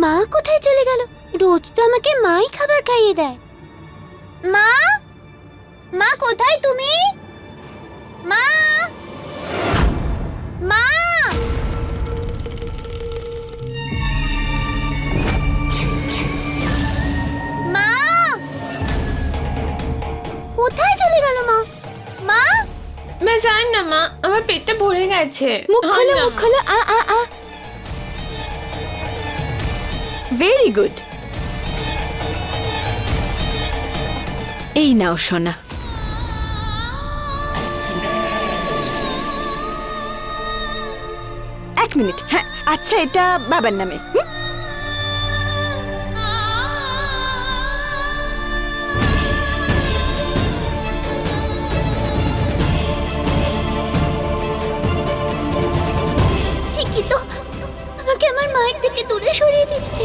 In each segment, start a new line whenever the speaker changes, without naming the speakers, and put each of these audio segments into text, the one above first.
মা কোথায় চলে গেল? রোজ তো আমাকে মাই খাবার খাইয়ে দেয়। মা, মা কোথায় তুমি? মা, মা, মা, কোথায় চলে গেল মা? মা,
ব্যাস আর না মা, আমার পেটটা ভরে গেছে।
মুখ খোলো, মুখ খোলো।
Very good. এই নাও সোনা। এক মিনিট। হ্যাঁ, আচ্ছা, এটা বাবার নামে।
চিকি তো আমাকে আমার মায়ের থেকে দূরে সরিয়ে দিচ্ছে।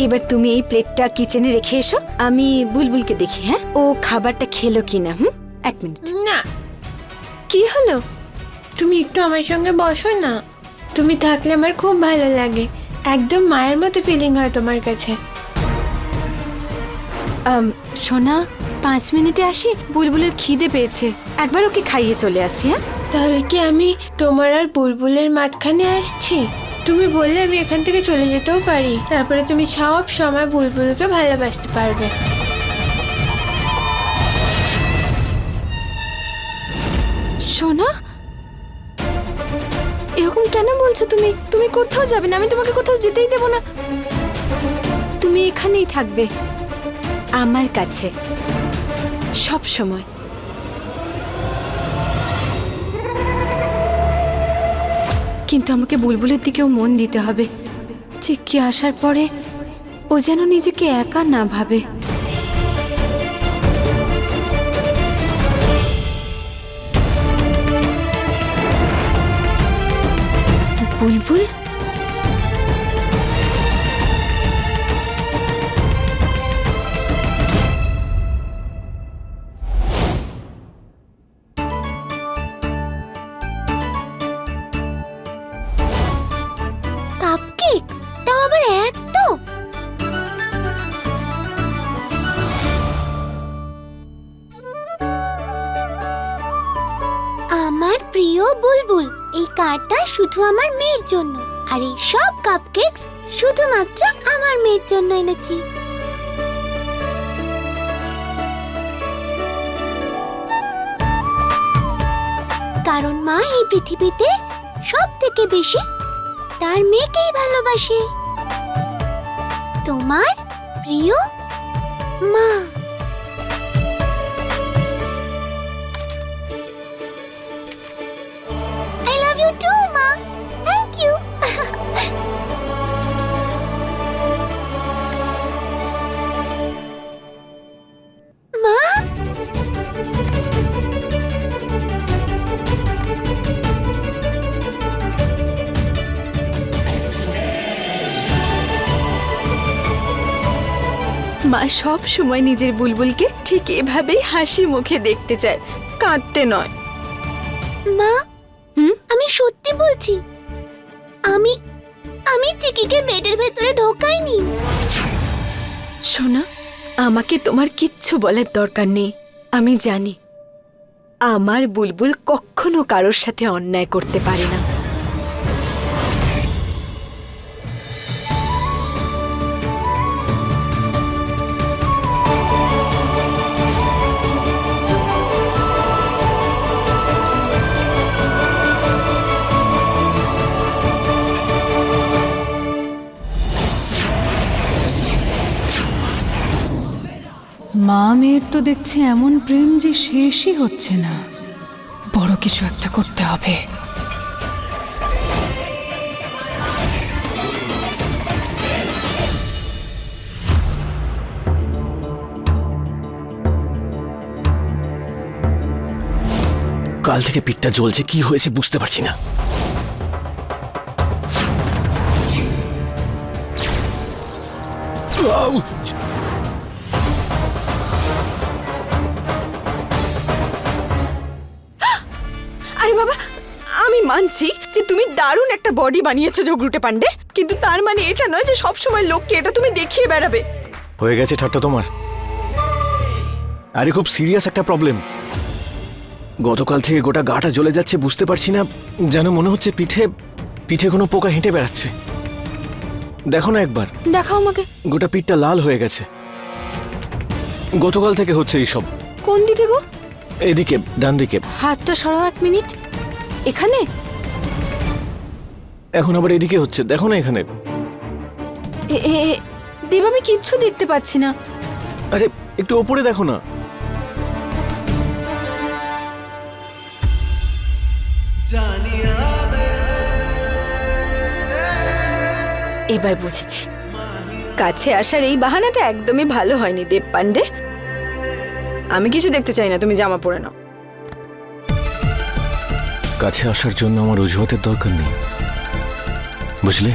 এবার তুমি এই প্লেটটা কিচেনে রেখে এসো, আমি বুলবুলকে দেখি। হ্যাঁ, ও খাবারটা খেলো কিনা। এক মিনিট।
না,
কি হলো?
তুমি একটু আমার সঙ্গে বসো না। তুমি থাকলে আমার খুব ভালো লাগে। একদম মায়ের মতো ফিলিং হয় তোমার কাছে।
সোনা, 5 মিনিটে আসি, বুলবুলের খিদে পেয়েছে, একবার ওকে খাইয়ে চলে আসি। হ্যাঁ,
তাহলে কি আমি তোমার আর বুলবুলের মাঝখানে আসছি? তুমি বললে আমি এখান থেকে চলে যেতেও পারি, তারপরে তুমি সব সময় বুলবুলকে ভালোবাসতে পারবে।
সোনা, এরকম কেন বলছো তুমি? তুমি কোথাও যাবে না, আমি তোমাকে কোথাও যেতেই দেব না। তুমি এখানেই থাকবে আমার কাছে সব সময়। কিন্তু আমাকে বুলবুলের দিকেও মন দিতে হবে। চিকি আসার পরে ও যেন নিজেকে একা না ভাবে। বুলবুল,
কাপকেকস, তাও আবার এত। আমার প্রিয় বুলবুল, এই কার্ডটা শুধু আমার মেয়ের জন্য, আর এই সব কাপকেকস শুধুমাত্র আমার মেয়ের জন্য এনেছি। কারণ মা এই পৃথিবীতে সব থেকে বেশি তার মেয়েকেই ভালোবাসে। তোমার প্রিয় মা। I love you too, মা। Thank you. মা,
মা সব সময় নিজের বুলবুলকে ঠিক এভাবেই হাসি মুখে দেখতে চায়, কাঁদতে নয়।
মা, আমি সত্যি বলছি, আমি আমি চিকিকে বেডের ভেতরে ঢোকাইনি।
সোনা, আমাকে তোমার কিচ্ছু বলার দরকার নেই। আমি জানি আমার বুলবুল কখনো কারোর সাথে অন্যায় করতে পারে না।
মা মেয়ের তো দেখছি এমন প্রেম যে শেষই হচ্ছে না। বড় কিছু একটা করতে হবে।
কাল থেকে পিঠটা জ্বলছে, কি হয়েছে বুঝতে পারছি না।
আরে বাবা, আমি মানছি যে তুমি দারুণ একটা বডি বানিয়েছো জগরুটে পান্ডে, কিন্তু তার মানে এটা নয় যে সব সময় লোককে এটা তুমি দেখিয়ে বেড়াবে।
হয়ে গেছে ঠাট্টা তোমার। আরে খুব সিরিয়াস একটা প্রবলেম। গতকাল থেকে গোটা গাটা জ্বলে যাচ্ছে, বুঝতে পারছি না, যেন মনে হচ্ছে পিঠে পিঠে কোনো পোকা হেঁটে বেড়াচ্ছে। দেখো না একবার,
দেখাও আমাকে।
গোটা পিঠটা লাল হয়ে গেছে। গতকাল থেকে হচ্ছে এইসব।
কোন দিকে গো?
এদিকে, ডান দিকে।
হাতটা সরাও 1 মিনিট। এখানে?
এখন আবার এদিকে হচ্ছে, দেখো না এখানে।
দেব, আমি কিচ্ছু দেখতে পাচ্ছি না।
আরে একটু ওপরে দেখো না।
এবার বুঝেছি, কাছে আসার এই বাহানাটা একদমই ভালো হয়নি দেব পান্ডে। আমি কিছু দেখতে চাই না, তুমি জামা পরে নাও।
কাছে আসার জন্য আমার অজুহাতের দরকার নেই, বুঝলে?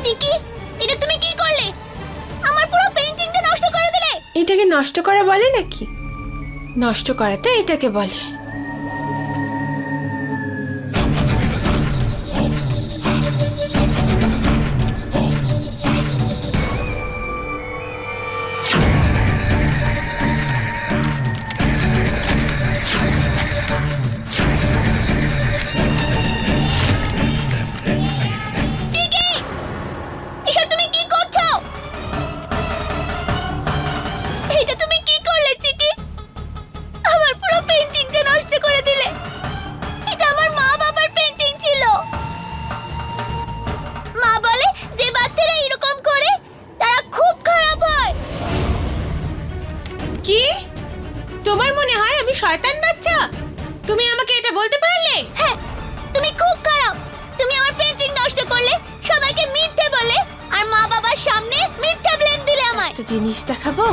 চিকি, এটা তুমি কি করলে? আমার পুরো পেইন্টিংটা নষ্ট করে দিলে।
এটাকে নষ্ট করা বলে নাকি? নষ্ট করা তো এটাকে বলে।
এসব তুমি কি করছো? এটা তুমি কি করলে চিকি? আমার পুরো পেইন্টিংটা নষ্ট করে দিলে। এটা আমার মা বাবার পেইন্টিং ছিল। মা বলে যে বাচ্চারা এরকম করে তারা খুব খারাপ হয়।
কি? তোমার মনে হয় আমি শয়তান বাচ্চা? তুমি আমাকে এটা বলতে পারলে?
হ্যাঁ, তুমি খুব খারাপ। তুমি আমার পেইন্টিং নষ্ট করলে, সবাইকে মিথ্যে বলে, আর মা বাবার সামনে মিথ্যে ব্লেম দিলে আমায়।
একটা জিনিস দেখাবো।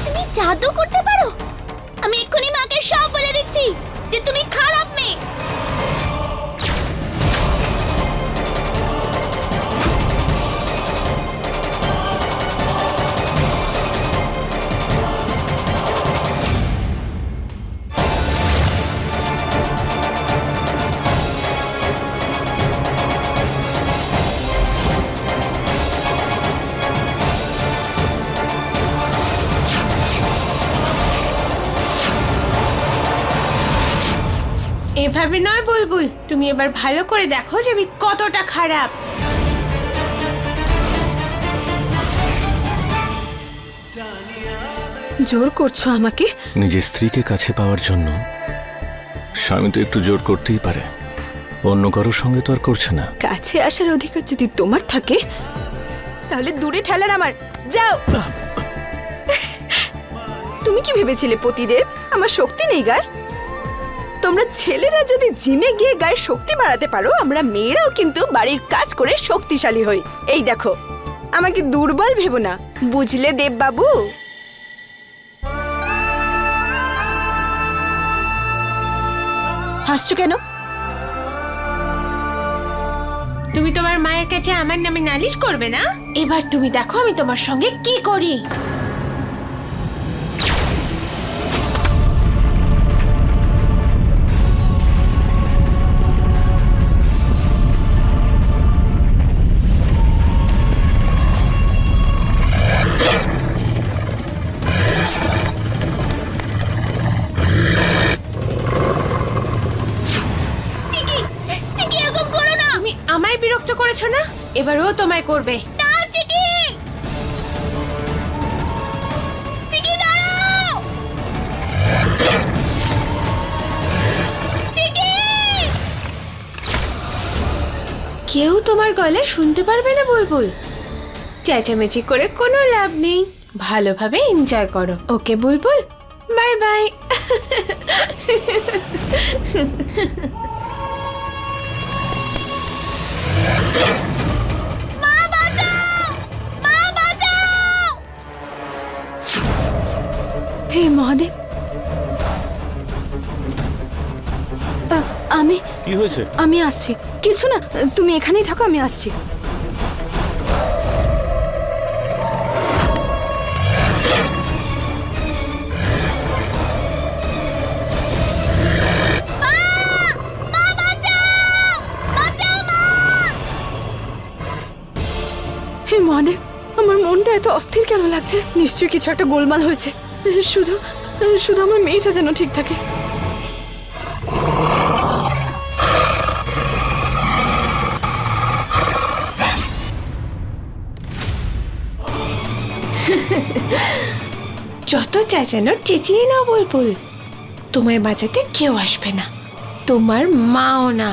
তুমি জাদু করতে পারো? আমি এক্ষুনি মাকে সব বলে দিচ্ছি যে তুমি খারাপ মেয়ে।
এভাবে নয় বুলবুল, তুমি এবার ভালো করে দেখো যে আমি কতটা খারাপ।
জোর করছো আমাকে?
নিজের স্ত্রীকে কাছে পাওয়ার জন্য স্বামী তো একটু জোর করতেই পারে, অন্য কারোর সঙ্গে তো আর করছে না।
কাছে আসার অধিকার যদি তোমার থাকে তাহলে দূরে ঠেলার আমার। যাও। তুমি কি ভেবেছিলে পতিদেব আমার শক্তি নেই গায়ে? তোমরা ছেলেরা যদি জিমে গিয়ে গায়ে শক্তি বাড়াতে পারো, আমরা মেয়েরাও কিন্তু বাড়ির কাজ করে শক্তিশালী হই। এই দেখো, আমাকে দুর্বল ভেবো না, বুঝলে দেববাবু? হাসছো কেন?
তুমি তোমার মায়ের কাছে আমার নামে নালিশ করবে না? এবার তুমি দেখো আমি তোমার সঙ্গে কি করি।
চিকি, চিকি এরকম করো না।
তুমি আমায় বিরক্ত করেছো না, এবার ও তোমায় করবে।
না চিকি, চিকি দাঁড়াও। চিকি,
কেউ তোমার গলা শুনতে পারবে না বুলবুল। চেঁচামেচি করে কোনো লাভ নেই, ভালোভাবে এনজয় করো। ওকে বুলবুল, বাই বাই।
মা বাঁচাও, মা বাঁচাও।
হে মহাদেব, আমি
কি হয়েছে?
আমি আসছি। কিছু না, তুমি এখানেই থাকো, আমি আসছি।
মা বাঁচাও, বাঁচাও মা।
হে মহাদেব, আমার মনটা এত অস্থির কেন লাগছে? নিশ্চয়ই কিছু একটা গোলমাল হয়েছে। শুধু শুধু আমার মেয়েটা যেন ঠিক থাকে।
যত চেঁচানো চেঁচিয়ে নাও বুলবুল, তোমায় বাঁচাতে কেউ আসবে না, তোমার মাও না।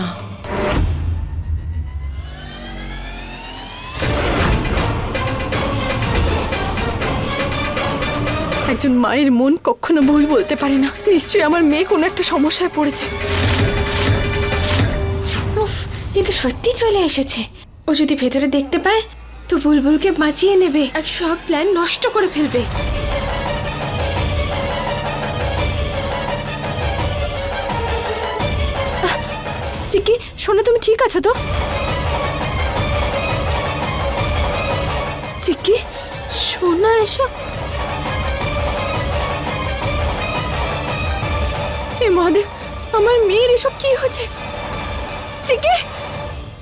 একজন মায়ের মন কখনো ভুল বলতে পারে না। নিশ্চয়ই আমার মেয়ে কোনো একটা সমস্যায় পড়েছে।
উফ, এ তো সত্যি চলে এসেছে। ও যদি ভেতরে দেখতে পায় তো বুলবুলকে বাঁচিয়ে নেবে আর সব প্ল্যান নষ্ট করে ফেলবে।
চিকি, শোনো, তুমি ঠিক আছো তো? চিকি, সোনা, এসো। হে মহাদেব, আমার মেয়ের এসব কি হয়েছে? চিকি,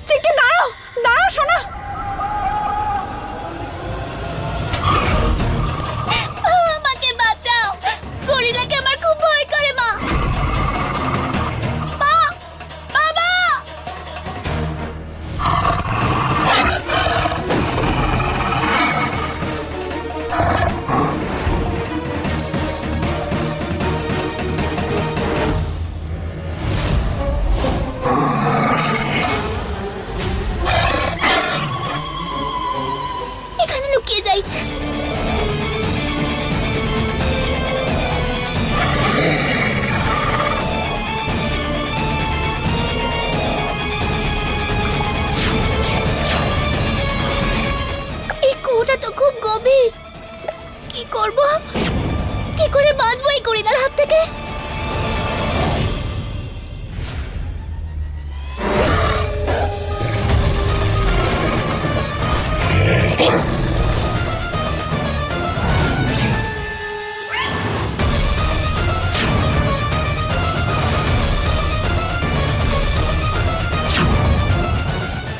চিকি দাঁড়াও, দাঁড়াও সোনা।
আমাকে বাঁচাও, গরিলাকে আমার খুব ভয় করে মা। মা, বাবা। এখানে লুকিয়ে যাই। এই কুয়োটা তো খুব গভীর। কি করব? কি করে বাঁচবো এই গরিলার হাত থেকে?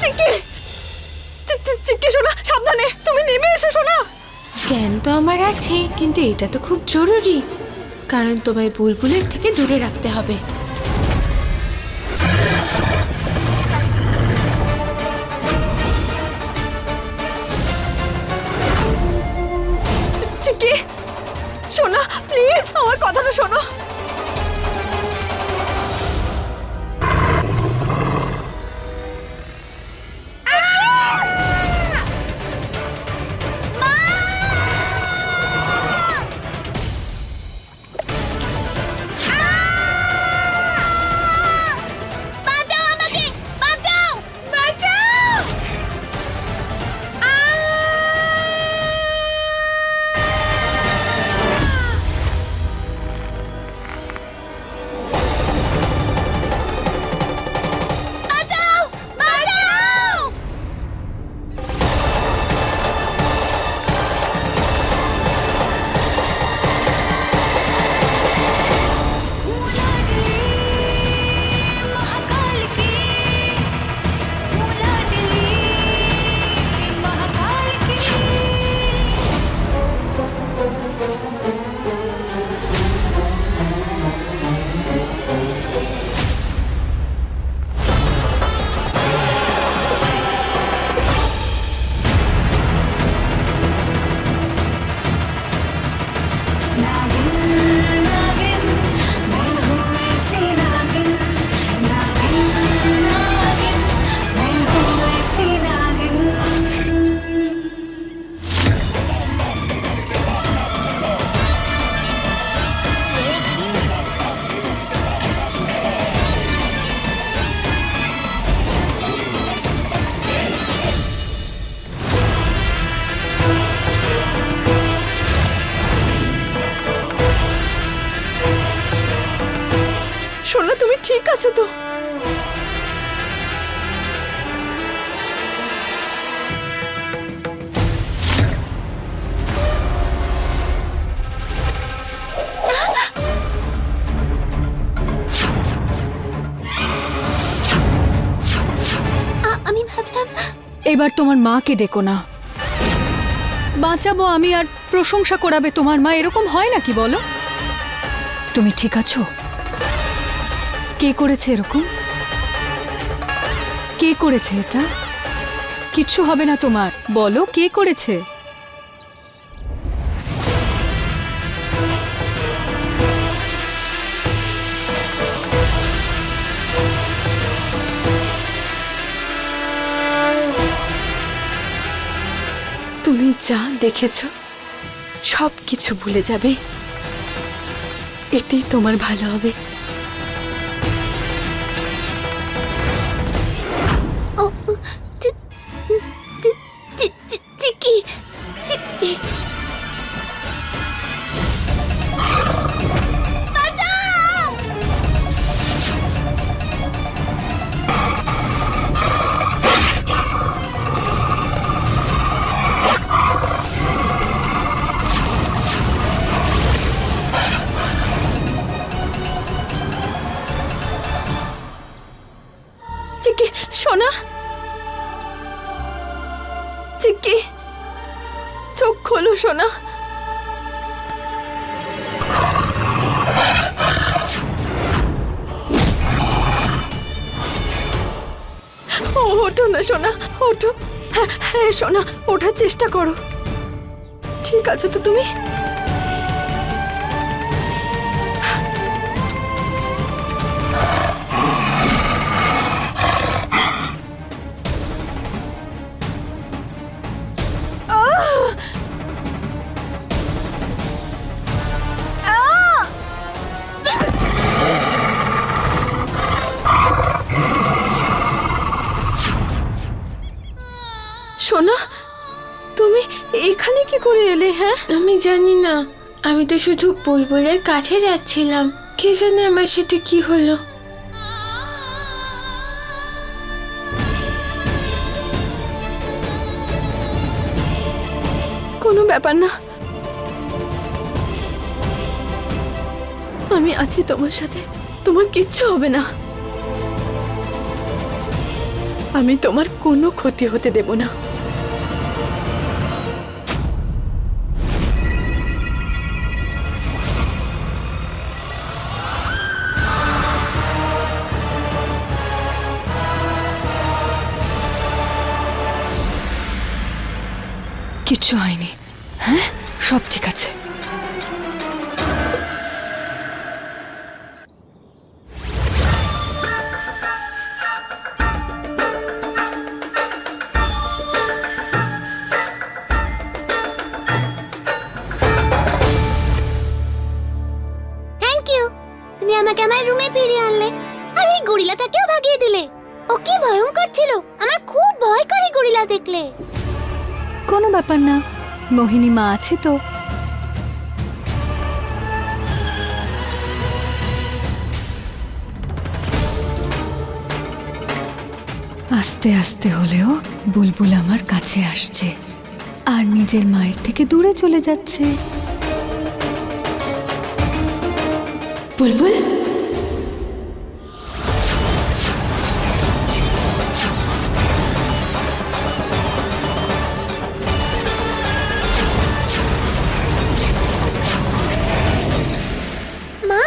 চিকি, চিকি সোনা, সাবধানে, তুমি নেমে এসো সোনা।
জ্ঞান তো আমার আছে, কিন্তু এটা তো খুব জরুরি, কারণ তোমায় বুলবুলের থেকে দূরে রাখতে হবে।
চিকি সোনা, প্লিজ আমার কথাটা শোনো।
বাঁচাও আমাকে, বাঁচাও, বাঁচাও।
ঠিক আছে তো?
আমি ভাবলাম
এবার তোমার মাকে ডেকো না। বাঁচাবো আমি আর প্রশংসা করাবে তোমার মা, এরকম হয় নাকি বলো? তুমি ঠিক আছো? কে করেছে এরকম? কে করেছে এটা? কিচ্ছু হবে না তোমার, বলো কে করেছে?
তুমি যা দেখেছো সব কিছু ভুলে যাবে, এতেই তোমার ভালো হবে।
ও চিকি চিকি বাঁচাও!
চিকি সোনা, চিকি চোখ খোলো সোনা। ওঠো না সোনা, ওঠো। হ্যাঁ হ্যাঁ সোনা, ওঠার চেষ্টা করো। ঠিক আছে তো তুমি? সোনা, তুমি এখানে কি করে এলে? হ্যাঁ,
আমি জানি না, আমি তো শুধু বুলবুলের কাছে যাচ্ছিলাম, কে জানে আমার সাথে কি হলো।
কোনো ব্যাপার না, আমি আছি তোমার সাথে, তোমার কিচ্ছু হবে না। আমি তোমার কোনো ক্ষতি হতে দেব না।
কিচ্ছু হয়নি, হ্যাঁ সব ঠিক আছে।
থ্যাংক ইউ, তুমি আমাকে আমার রুমে ফিরিয়ে আনলে আর ওই গরিলাটাকেও ভাগিয়ে দিলে। ও কি ভয়ঙ্কর ছিল, আমার খুব ভয় করে গরিলা দেখলে।
কোনো ব্যাপার না, মোহিনী মা আছে তো। আস্তে আস্তে হলেও বুলবুল আমার কাছে আসছে আর নিজের মায়ের থেকে দূরে চলে যাচ্ছে। বুলবুল,
মা,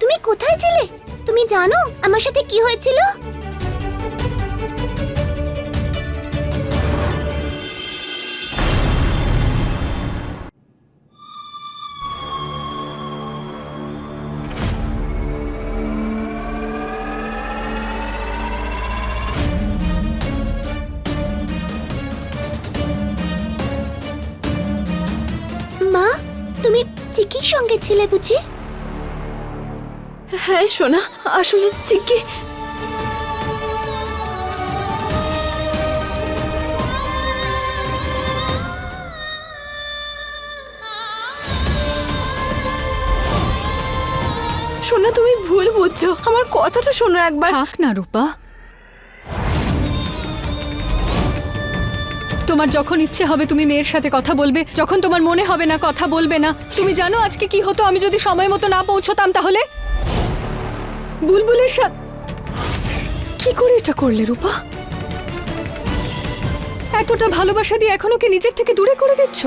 তুমি কোথায় ছিলে? তুমি জানো আমার সাথে কি হয়েছিল? মা, তুমি চিকির সঙ্গে ছিলে বুঝি?
হ্যাঁ সোনা, আসলে চিকি সোনা তুমি ভুল বুঝছো, আমার কথাটা শোনো একবার।
থাক না রূপা, তোমার যখন ইচ্ছে হবে তুমি মেয়ের সাথে কথা বলবে, যখন তোমার মনে হবে না কথা বলবে না। তুমি জানো আজকে কি হতো আমি যদি সময় মতো না পৌঁছতাম তাহলে? বুলবুলের সাথে কি করে এটা করলে রূপা? এতটা ভালোবাসা দিয়ে এখনো কি নিজের থেকে দূরে করে দিচ্ছ?